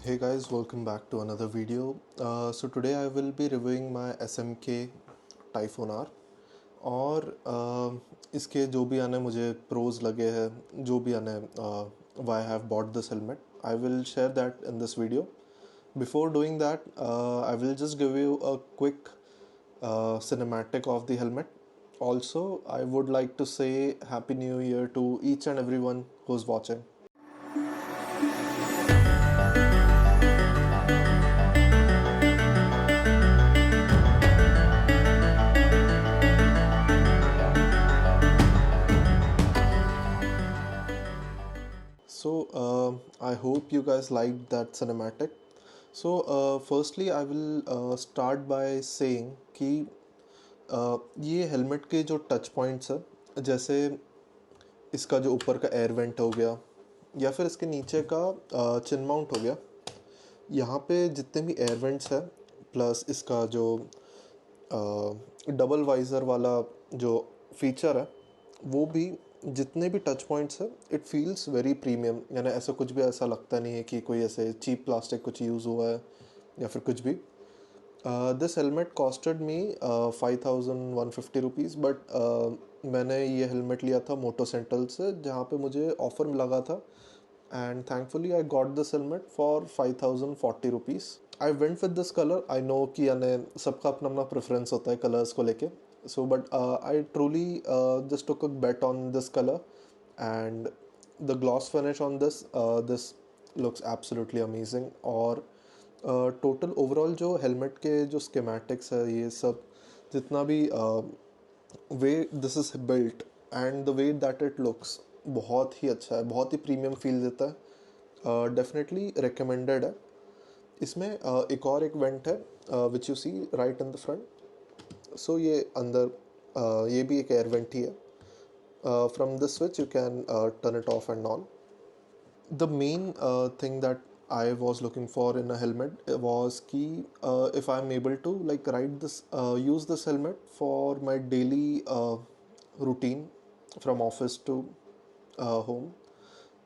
Hey guys, welcome back to another video. So today I will be reviewing my SMK Typhoon R और इसके जो भी आने मुझे प्रोज लगे हैं, जो भी आने why I have bought this helmet, I will share that in this video. Before doing that, I will just give you a quick cinematic of the helmet. Also, I would like to say Happy New Year to each and everyone who's watching. So I hope you guys liked that cinematic. So firstly I will start by saying कि ये helmet के जो touch points है, जैसे इसका जो ऊपर का एयर वेंट हो गया या फिर इसके नीचे का चिन माउंट हो गया, यहाँ पे जितने भी एयर वेंट्स है प्लस इसका जो डबल वाइज़र वाला जो फीचर है, वो भी जितने भी टच पॉइंट्स है इट फील्स वेरी प्रीमियम. यानी ऐसा कुछ भी ऐसा लगता नहीं है कि कोई ऐसे चीप प्लास्टिक कुछ यूज़ हुआ है या फिर कुछ भी. This helmet costed me 5150 rupees, but मैंने ये हेलमेट लिया था मोटो सेंट्रल से, जहाँ पे मुझे ऑफ़र में लगा था. And thankfully I got this helmet for 5040 rupees. I went with this colour. I know कि यानी सबका अपना अपना प्रेफरेंस होता है कलर्स को लेके. So but I truly just took a bet on this color, and the gloss finish on this looks absolutely amazing. और टोटल ओवरऑल जो हेलमेट के जो स्कीमेटिक्स है, ये सब जितना भी way this is built and the way that it looks बहुत ही अच्छा है, बहुत ही प्रीमियम फील देता है. डेफिनेटली रिकमेंडेड है. इसमें एक और एक वेंट है which you see right in the front. So ये अंदर ये भी एक एयर वेंट ही है. From this switch you can turn it off and on. The main thing that I was looking for in a helmet was कि if I am able to like ride this use this helmet for my daily routine from office to home.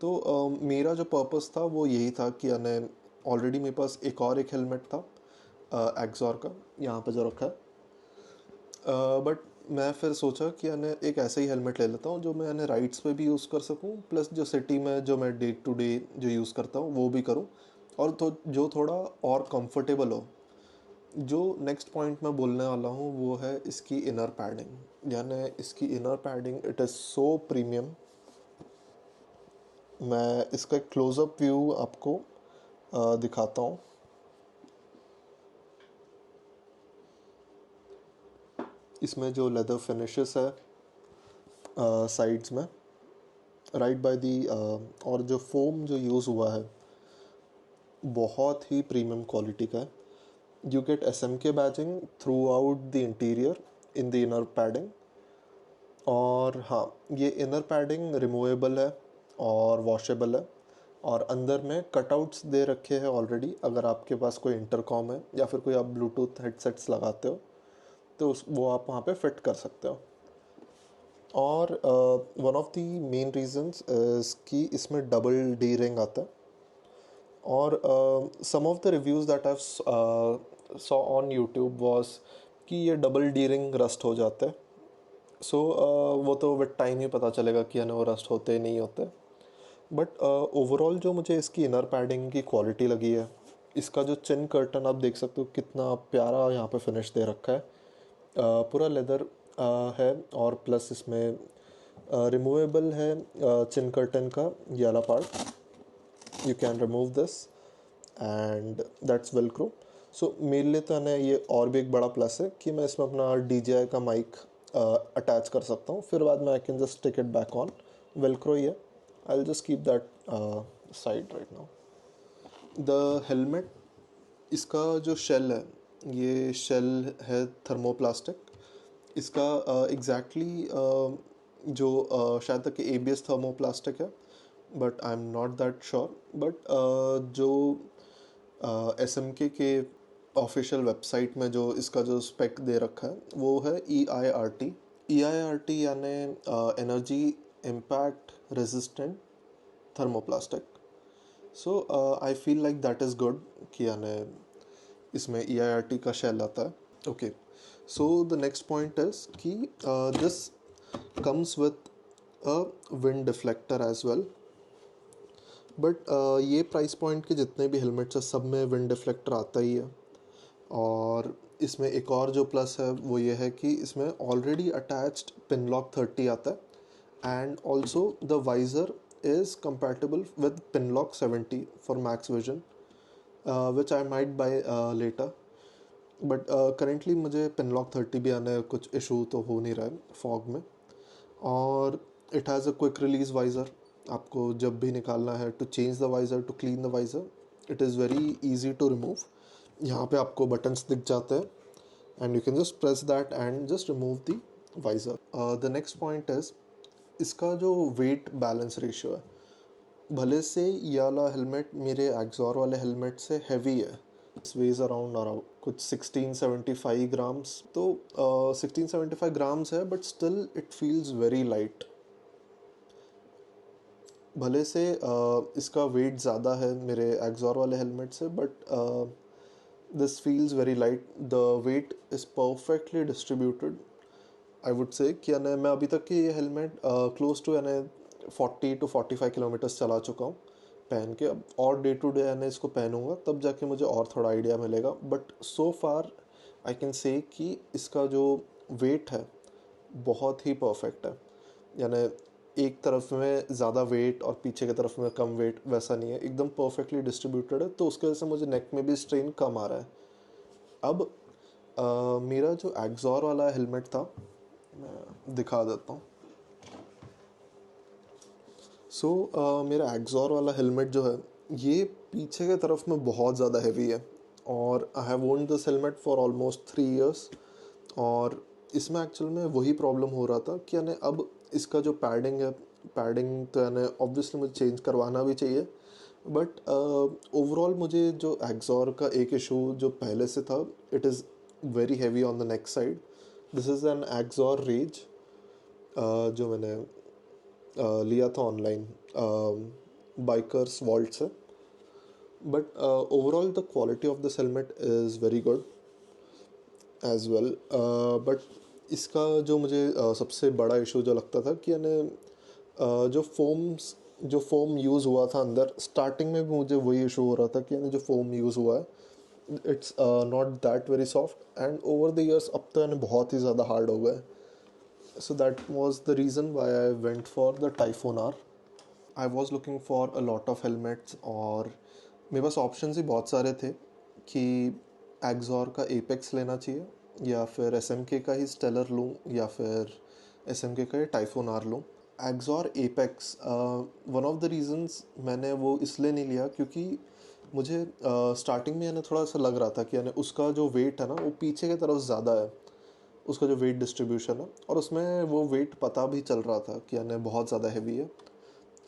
तो मेरा जो purpose था वो यही था कि यानी ऑलरेडी मेरे पास एक और एक हेलमेट था एक्सॉर का, यहाँ पे जो रखा है. बट मैं फिर सोचा कि यानी एक ऐसा ही हेलमेट ले लेता हूँ जो मैं यानी राइड्स पे भी यूज़ कर सकूँ, प्लस जो सिटी में जो मैं डे टू डे जो यूज़ करता हूँ वो भी करूँ, और तो जो थोड़ा और कंफर्टेबल हो. जो नेक्स्ट पॉइंट मैं बोलने वाला हूँ वो है इसकी इनर पैडिंग. यानी इसकी inner padding it is so premium. मैं इसका एक क्लोज़अप व्यू आपको दिखाता हूँ. इसमें जो लेदर फिनिशेस है साइड्स में राइट बाय दी, और जो फोम जो यूज़ हुआ है बहुत ही प्रीमियम क्वालिटी का है. You get SMK badging through out the interior in the inner padding. और हाँ, ये इनर पैडिंग रिमूवेबल है और वॉशेबल है, और अंदर में कटआउट्स दे रखे हैं ऑलरेडी. अगर आपके पास कोई इंटरकॉम है या फिर कोई आप ब्लूटूथ हेडसेट्स लगाते हो तो वो आप वहाँ पे फिट कर सकते हो. और one of the main reasons is कि इसमें डबल डी रिंग आता है. और some of the reviews that I saw on YouTube was कि ये डबल डी रिंग रस्ट हो जाते हैं. सो वो तो विद टाइम ही पता चलेगा कि वो रस्ट होते नहीं होते. बट ओवरऑल जो मुझे इसकी इनर पैडिंग की क्वालिटी लगी है, इसका जो चिन कर्टन आप देख सकते हो कितना प्यारा यहाँ पे फिनिश दे रखा है. पूरा लेदर है, और प्लस इसमें रिमूवेबल है चिन कर्टन का ये वाला part. You can remove this and that's velcro. So मेरे लिए तो है ना ये और भी एक बड़ा प्लस है कि मैं इसमें अपना DJI का माइक अटैच कर सकता हूँ. फिर बाद में I can just take it back on. Velcro ही है. I will just keep that side right now. The helmet, इसका जो शेल है, ये शेल है थर्मोप्लास्टिक. इसका एग्जैक्टली जो शायद तक ABS थर्मोप्लास्टिक है, but I am not that sure. But जो SMK के ऑफिशियल वेबसाइट में जो इसका जो स्पेक दे रखा है वो है EIRT. EIRT यानी energy impact resistant thermoplastic. So I feel like that is good कि यानी इसमें EIRT का शेल आता है. Okay, so the next point is that this comes with a wind deflector as well. But ये price point के जितने भी हेलमेट्स हैं सब में विंड डिफ्लेक्टर आता ही है. और इसमें एक और जो प्लस है वो ये है कि इसमें ऑलरेडी अटैच्ड पिनलॉक 30 आता है and also the visor is compatible with Pinlock 70 for max vision, which I might buy later. But currently मुझे Pinlock 30 भी आने कुछ इशू तो हो नहीं रहा है फॉग में. और it has a quick release visor. आपको जब भी निकालना है to change the visor, to clean the visor, it is very easy to remove. यहाँ पे आपको बटन्स दिख जाते हैं and you can just press that and just remove the visor. The next point is इसका जो वेट बैलेंस रेशियो है. भले से ये वाला हेलमेट मेरे एक्सॉर वाले हेलमेट से हैवी है. इट्स वेज अराउंड कुछ 1675 ग्राम्स. तो 1675 ग्राम्स है but still it feels very light. भले से इसका वेट ज़्यादा है मेरे एक्सॉर वाले हेलमेट से but this feels very light. The weight is perfectly distributed. I would say कि यानी मैं अभी तक की ये हेलमेट क्लोज टू यानी 40 to 45 किलोमीटर्स चला चुका हूँ पहन के. अब और डे टू डे यानी इसको पहनूंगा तब जाके मुझे और थोड़ा आइडिया मिलेगा. But so far I can say कि इसका जो वेट है बहुत ही परफेक्ट है. यानी एक तरफ में ज़्यादा वेट और पीछे की तरफ में कम वेट वैसा नहीं है, एकदम परफेक्टली डिस्ट्रीब्यूटेड है. तो उसकी वजह से मुझे नेक में भी स्ट्रेन कम आ रहा है. अब मेरा जो एक्सॉर वाला हेलमेट था मैं दिखा देता हूँ. सो मेरा एक्सॉर वाला हेलमेट जो है ये पीछे के तरफ में बहुत ज़्यादा हैवी है. और I have owned this helmet for almost 3 years. और इसमें एक्चुअल में वही प्रॉब्लम हो रहा था कि यानी अब इसका जो पैडिंग है, पैडिंग तो यानी ऑब्वियसली मुझे चेंज करवाना भी चाहिए. बट ओवरऑल मुझे जो एक्सॉर का एक इशू जो पहले से था, it is very heavy on the neck side. This is an Axor Rage जो मैंने लिया था ऑनलाइन बाइकर्स वॉल्ट से. But overall the quality of this helmet is very good as well. But इसका जो मुझे सबसे बड़ा इशू जो लगता था कि यानी जो फोम यूज़ हुआ था अंदर, स्टार्टिंग में भी मुझे वही इशू हो रहा था कि यानी जो फोम यूज़ हुआ है it's not that very soft and over the years अब तो यानी बहुत ही ज़्यादा हार्ड हो गया है. So that was the reason why I went for the Typhoon R. I was looking for a lot of helmets और मेरे पास ऑप्शंस ही बहुत सारे थे कि एक्सॉर का एपेक्स लेना चाहिए या फिर SMK का ही स्टेलर लूँ या फिर SMK का ही टाइफून आर लूँ. XOR apex one of the reasons मैंने वो इसलिए नहीं लिया क्योंकि मुझे स्टार्टिंग में यानी थोड़ा सा लग रहा था कि यानी उसका जो वेट है ना वो पीछे की तरफ ज़्यादा है, उसका जो वेट डिस्ट्रीब्यूशन है. और उसमें वो वेट पता भी चल रहा था कि यानी बहुत ज़्यादा हैवी है.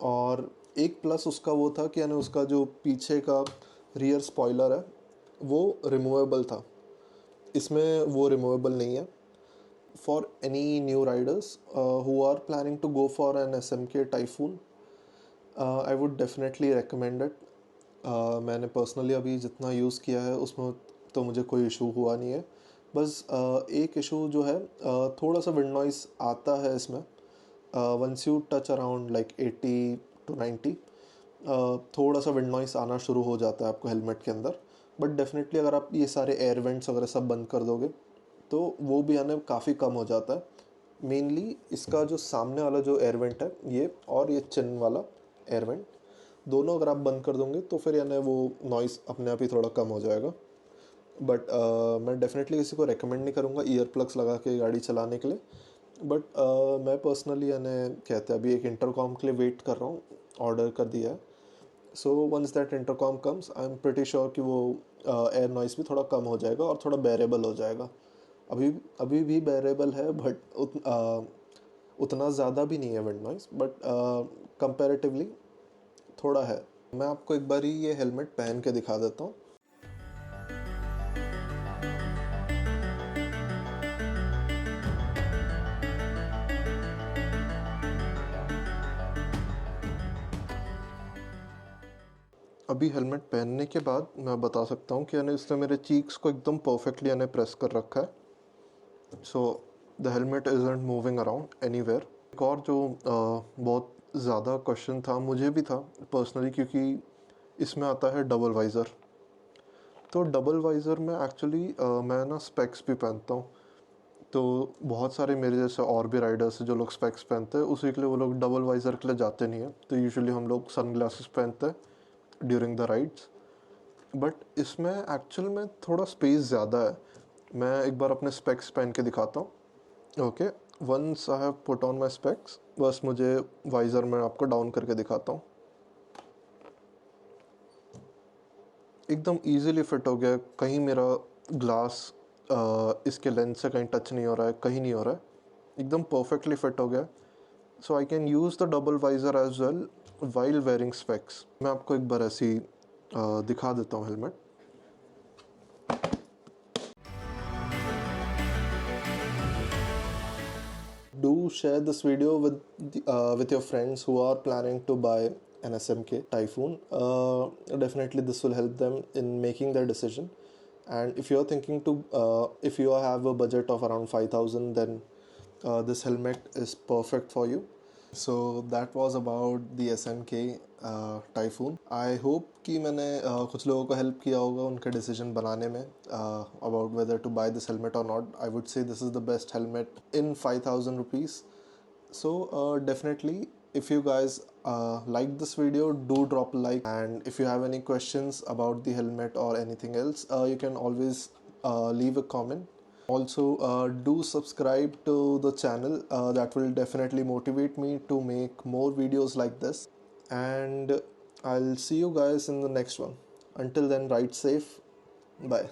और एक प्लस उसका वो था कि यानी उसका जो पीछे का रियर स्पॉइलर है वो रिमूवेबल था. इसमें वो रिमूवेबल नहीं है. For any new riders who are planning to go for an SMK Typhoon, I would definitely recommend it. मैंने पर्सनली अभी जितना यूज़ किया है उसमें तो मुझे कोई इशू हुआ नहीं है. बस एक इशू जो है थोड़ा सा विंड नॉइस आता है इसमें. Once you touch around like 80 to 90 थोड़ा सा विंड नॉइस आना शुरू हो जाता है आपको हेलमेट के अंदर. बट डेफिनेटली अगर आप ये सारे एयर वेंट्स वगैरह सब बंद कर दोगे तो वो भी आने काफ़ी कम हो जाता है. मेनली इसका जो सामने वाला जो एयर वेंट है ये और ये चिन वाला एयर वेंट, दोनों अगर आप बंद कर दोगे तो फिर यानी वो नॉइस अपने आप ही थोड़ा कम हो जाएगा. बट मैं डेफिनेटली किसी को रेकमेंड नहीं करूँगा ईयर प्लग्स लगा के गाड़ी चलाने के लिए. बट मैं पर्सनली यानी कहते हैं अभी एक इंटरकॉम के लिए वेट कर रहा हूँ, ऑर्डर कर दिया है. So once that intercom comes I am pretty sure कि वो एयर नॉइस भी थोड़ा कम हो जाएगा और थोड़ा बेरेबल हो जाएगा. अभी अभी भी बेरेबल है बट उतना ज़्यादा भी नहीं है विंड नॉइस, बट कंपैरेटिवली थोड़ा है. मैं आपको एक बार ही ये हेलमेट पहन के दिखा देता हूँ. अभी हेलमेट पहनने के बाद मैं बता सकता हूँ कि यानी इसने मेरे चीक्स को एकदम परफेक्टली यानी प्रेस कर रखा है। So the helmet isn't moving around anywhere. एक और जो बहुत ज़्यादा क्वेश्चन था, मुझे भी था पर्सनली, क्योंकि इसमें आता है डबल वाइज़र। तो डबल वाइज़र में एक्चुअली मैं ना स्पेक्स भी पहनता हूँ। तो बहुत सारे मेरे जैसे और भी राइडर्स हैं जो लोग स्पेक्स पहनते हैं, उसी के लिए वो लोग डबल वाइज़र के लिए जाते नहीं हैं। तो यूजुअली हम लोग सन ग्लासेस पहनते हैं ड्यूरिंग द राइड्स। बट इसमें एक्चुअल में थोड़ा स्पेस ज़्यादा है। मैं एक बार अपने स्पेक्स पहन के दिखाता हूँ। Okay, once I have put on my specs, बस मुझे वाइज़र में आपको डाउन करके दिखाता हूँ। एकदम इजीली फिट हो गया। कहीं मेरा ग्लास इसके लेंस से कहीं टच नहीं हो रहा है, कहीं नहीं हो रहा है, एकदम परफेक्टली फिट हो गया। So I can use the double visor as well while wearing specs. मैं आपको एक बार ऐसी दिखा देता हूँ helmet. Do share this video with your friends who are planning to buy an SMK Typhoon. Definitely this will help them in making their decision. And if you are thinking to if you have a budget of around 5,000, then this helmet is perfect for you. So that was about the SMK Typhoon. I hope कि मैंने कुछ लोगों को help किया होगा उनके decision बनाने में about whether to buy this helmet or not. I would say this is the best helmet in 5,000 rupees. So definitely, if you guys like this video, do drop a like. And if you have any questions about the helmet or anything else, you can always leave a comment. Also, do subscribe to the channel. That will definitely motivate me to make more videos like this. And I'll see you guys in the next one. Until then, ride safe. Bye.